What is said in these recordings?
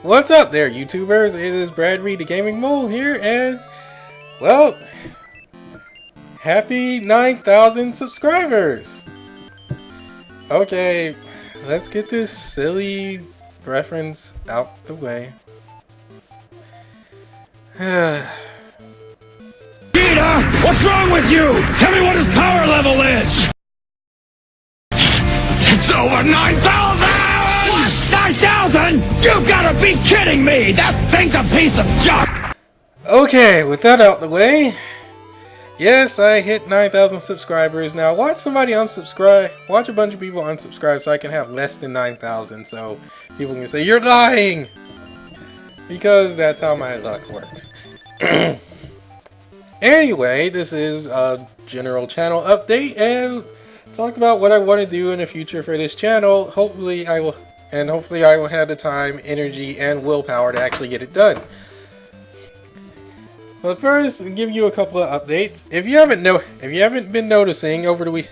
What's up there, YouTubers? It is Brad Reed, the Gaming Mole here, and, well, happy 9,000 subscribers! Okay, let's get this silly reference out the way. Vegeta, what's wrong with you? Tell me what his power level is! It's over 9,000! What? 9,000? You've gotta be kidding me! That thing's a piece of junk! Okay, with that out the way, yes, I hit 9,000 subscribers. Now, watch somebody unsubscribe. Watch a bunch of people unsubscribe so I can have less than 9,000 so people can say, "You're lying!" Because that's how my luck works. Anyway, this is a general channel update and talk about what I want to do in the future for this channel. Hopefully I will have the time, energy, and willpower to actually get it done. But first, I'll give you a couple of updates. If you haven't been noticing over the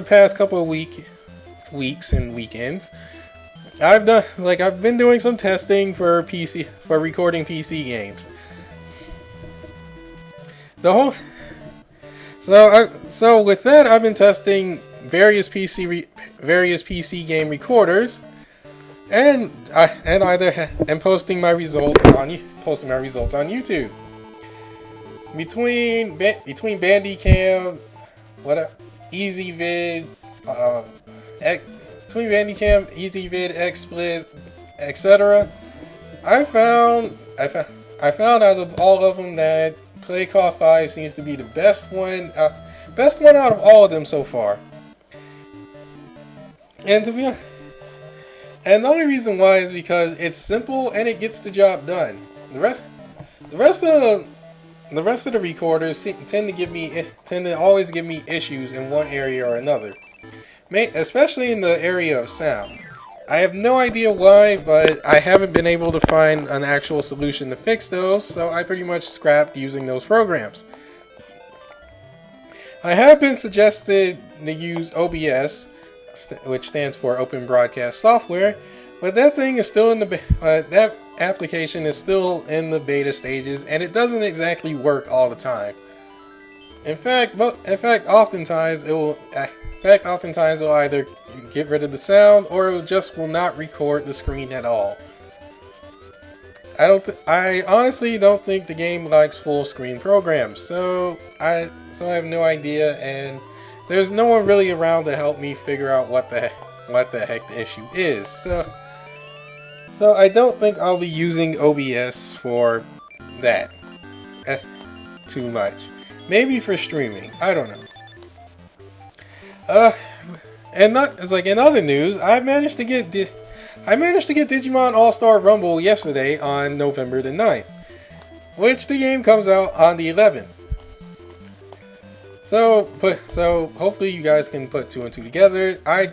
past couple of weeks and weekends, I've been doing some testing for recording PC games. So with that, I've been testing various PC game recorders, and posting my results on YouTube. Between Bandicam, EasyVid, XSplit, etc. I found out of all of them that PlayCall 5 seems to be the best one out of all of them so far. And the only reason why is because it's simple and it gets the job done. The rest of the recorders tend to always give me issues in one area or another, especially in the area of sound. I have no idea why, but I haven't been able to find an actual solution to fix those, so I pretty much scrapped using those programs. I have been suggested to use OBS, which stands for Open Broadcast Software, but that thing is still that application is still in the beta stages, and it doesn't exactly work all the time. In fact, oftentimes it will either get rid of the sound or it just will not record the screen at all. I honestly don't think the game likes full screen programs, so I have no idea, and there's no one really around to help me figure out what the heck the issue is. So I don't think I'll be using OBS for that too much. Maybe for streaming. I don't know. In other news, I managed to get Digimon All-Star Rumble yesterday on November the 9th, which the game comes out on the 11th. So hopefully you guys can put two and two together. I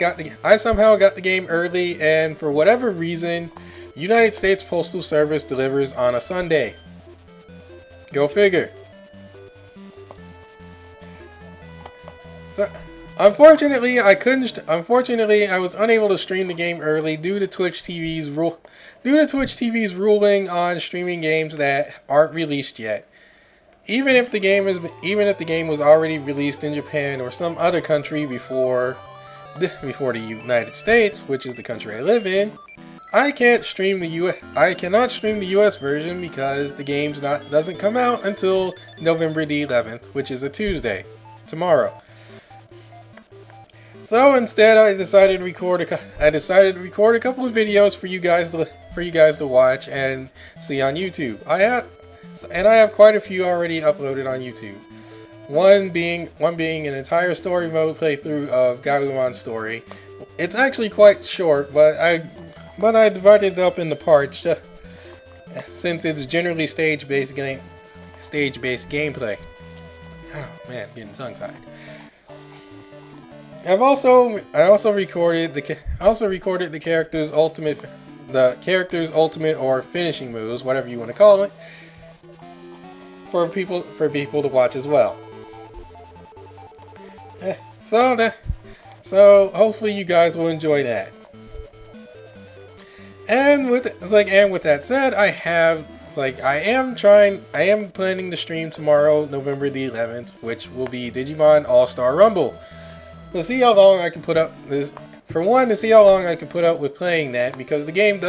somehow got the game early, and for whatever reason, United States Postal Service delivers on a Sunday. Go figure. So, unfortunately, I was unable to stream the game early due to Twitch TV's ruling on streaming games that aren't released yet. Even if the game was already released in Japan or some other country before the United States, which is the country I live in, I cannot stream the US version because the game doesn't come out until November the 11th, which is a Tuesday, tomorrow. So instead, I decided to record a couple of videos for you guys to watch and see on YouTube. I have quite a few already uploaded on YouTube. One being an entire story mode playthrough of Gagumon's story. It's actually quite short, but I divided it up into parts just since it's generally stage-based gameplay. Oh man, getting tongue-tied. I also recorded the character's ultimate or finishing moves, whatever you want to call it, for people to watch as well. So hopefully you guys will enjoy that. And with that said, I am planning to stream tomorrow, November the 11th, which will be Digimon All-Star Rumble. To see how long I can put up this. For one, to see how long I can put up with playing that, because the game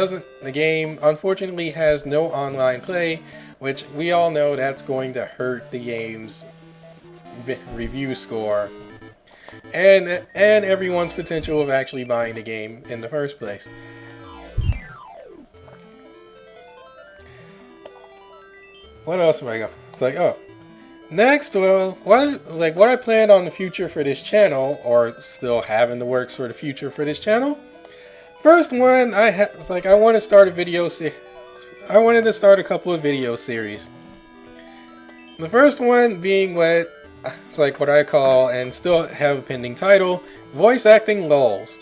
unfortunately has no online play, which we all know that's going to hurt the game's review score and everyone's potential of actually buying the game in the first place. What else have I got? It's like, oh. Next, well, what I plan on the future for this channel, or still have in the works for the future for this channel. First one, I wanted to start a couple of video series. The first one being what I call, and still have a pending title, Voice Acting Lulz.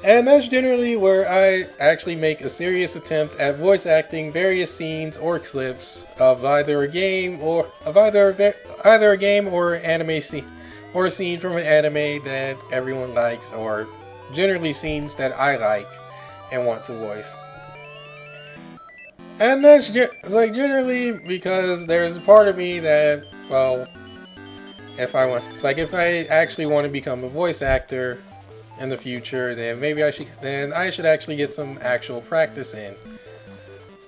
And that's generally where I actually make a serious attempt at voice acting various scenes or clips of either a game or anime scene, or a scene from an anime that everyone likes, or generally scenes that I like and want to voice. And that's generally because there's a part of me that, well, if I actually want to become a voice actor in the future, then maybe I should actually get some actual practice in,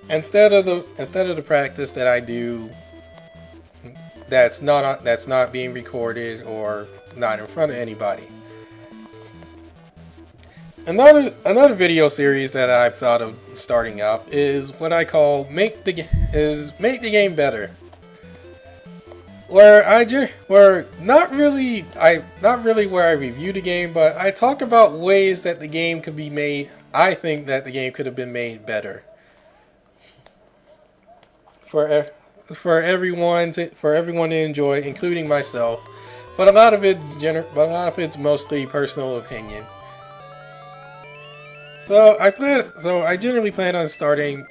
instead of the practice that I do that's not being recorded or not in front of anybody. Another video series that I've thought of starting up is what I call Make the Game Better, where not really where I review the game, but I talk about ways that the game could be made. I think that the game could have been made better for everyone to enjoy, including myself. But a lot of it's mostly personal opinion. So I generally plan on starting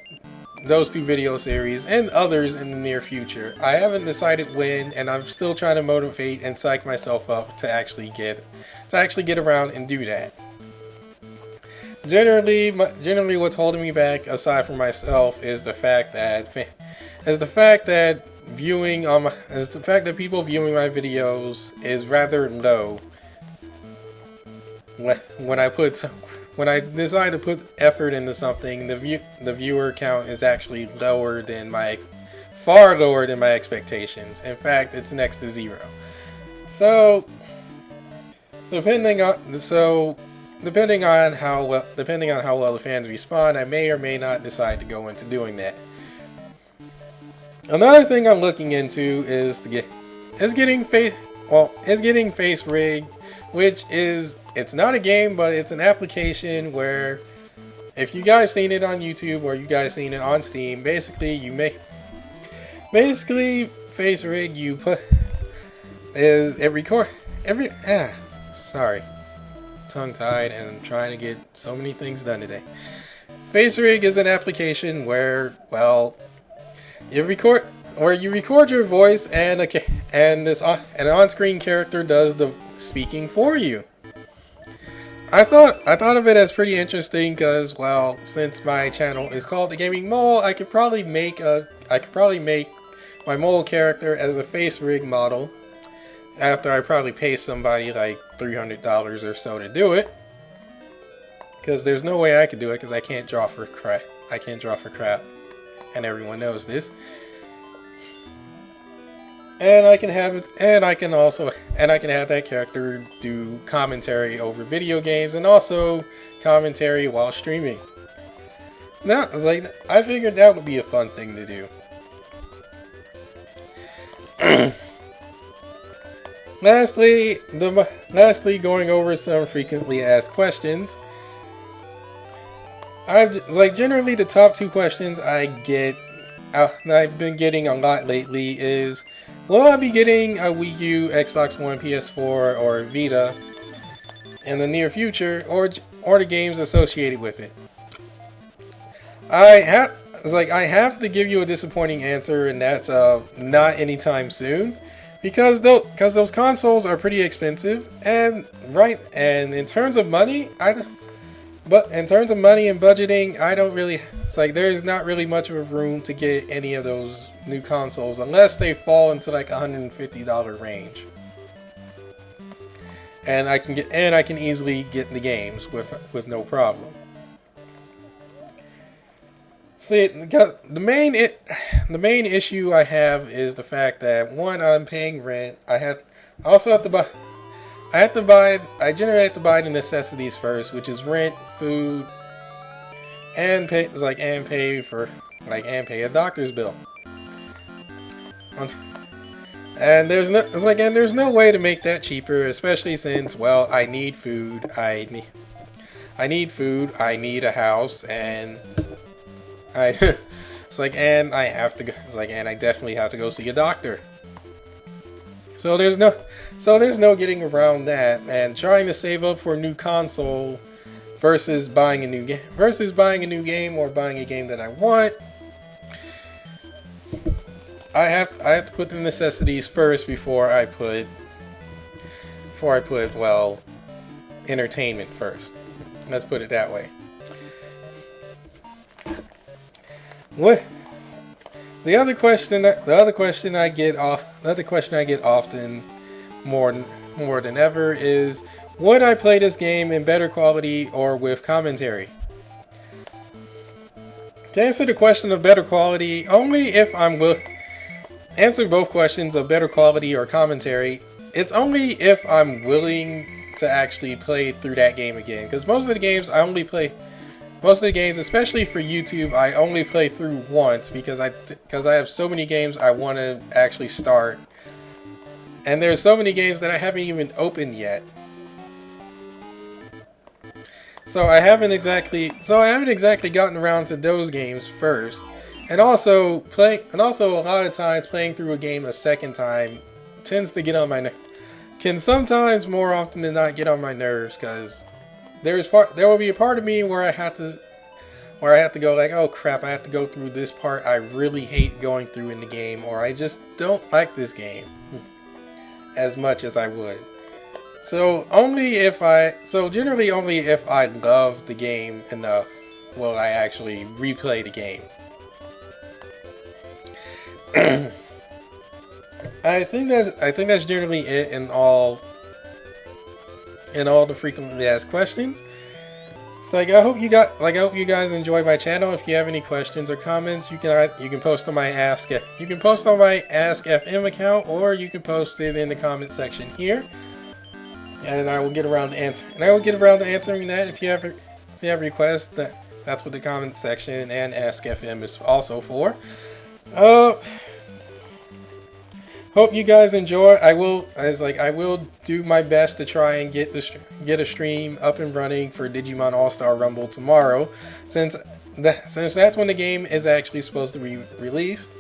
those two video series and others in the near future. I haven't decided when, and I'm still trying to motivate and psych myself up to actually get around and do that. Generally what's holding me back, aside from myself, is the fact that people viewing my videos is rather low. When I decide to put effort into something, the viewer count is actually far lower than my expectations. In fact, it's next to zero. So, depending on how well the fans respond, I may or may not decide to go into doing that. Another thing I'm looking into is getting Face Rig, which is, it's not a game, but it's an application where, if you guys seen it on YouTube or you guys seen it on Steam, basically Face Rig, sorry, tongue tied and trying to get so many things done today. Face Rig is an application where, well, you record your voice and an on-screen character does the speaking for you. I thought of it as pretty interesting because, well, since my channel is called The Gaming Mole, I could probably make my mole character as a Face Rig model, after I probably pay somebody like $300 or so to do it. Because there's no way I could do it, because I can't draw for crap. And everyone knows this. And I can have that character do commentary over video games and also commentary while streaming. Now, I figured that would be a fun thing to do. Lastly, going over some frequently asked questions. Generally the top two questions I've been getting a lot lately is, will I be getting a Wii U, Xbox One, PS4, or Vita in the near future, or the games associated with it? I have to give you a disappointing answer, and that's not anytime soon, because those consoles are pretty expensive, and in terms of money, But in terms of money and budgeting, I don't really. It's like there's not really much of a room to get any of those new consoles unless they fall into like $150 range. And I can easily get the games with no problem. See, the main issue I have is the fact that one, I'm paying rent. I generally have to buy the necessities first, which is rent, food, and pay a doctor's bill. And there's no way to make that cheaper, especially since, well, I need food, I need a house, and I definitely have to go see a doctor. So there's no getting around that, and trying to save up for a new console versus buying a new game or buying a game that I want. I have to put the necessities first before I put well, entertainment first. Let's put it that way. What? The other question I get often more than ever is, would I play this game in better quality or with commentary? To answer the question of better quality, only if I'm answer both questions of better quality or commentary, it's only if I'm willing to actually play through that game again. Because most of the games, especially for YouTube, I only play through once because I have so many games I want to actually start, and there's so many games that I haven't even opened yet. So I haven't exactly gotten around to those games first. And also a lot of times playing through a game a second time tends to get on my can sometimes more often than not get on my nerves, because there will be a part of me where I have to go like, oh crap, I have to go through this part I really hate going through in the game, or I just don't like this game as much as I would. So generally only if I love the game enough will I actually replay the game. I think that's generally it in all the frequently asked questions. So I hope you guys enjoy my channel. If you have any questions or comments, you can post on my Ask FM account, or you can post it in the comment section here, and I will get around to answering that. If you have requests, that's what the comment section and Ask FM is also for. Hope you guys enjoy. I will do my best to try and get a stream up and running for Digimon All-Star Rumble tomorrow, since that's when the game is actually supposed to be released.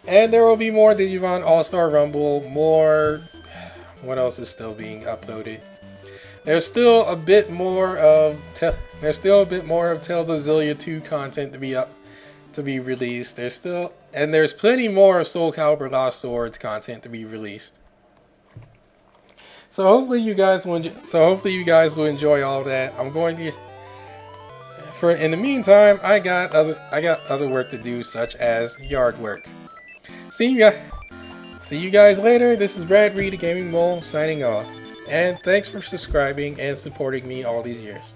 And there will be more Digimon All-Star Rumble, what else is still being uploaded? There's still a bit more of Tales of Xillia 2 content to be released. There's plenty more of Soul Calibur Lost Swords content to be released. So hopefully you guys will enjoy all that. In the meantime, I got other work to do, such as yard work. See you guys later. This is Brad Reed, the Gaming Mole, signing off. And thanks for subscribing and supporting me all these years.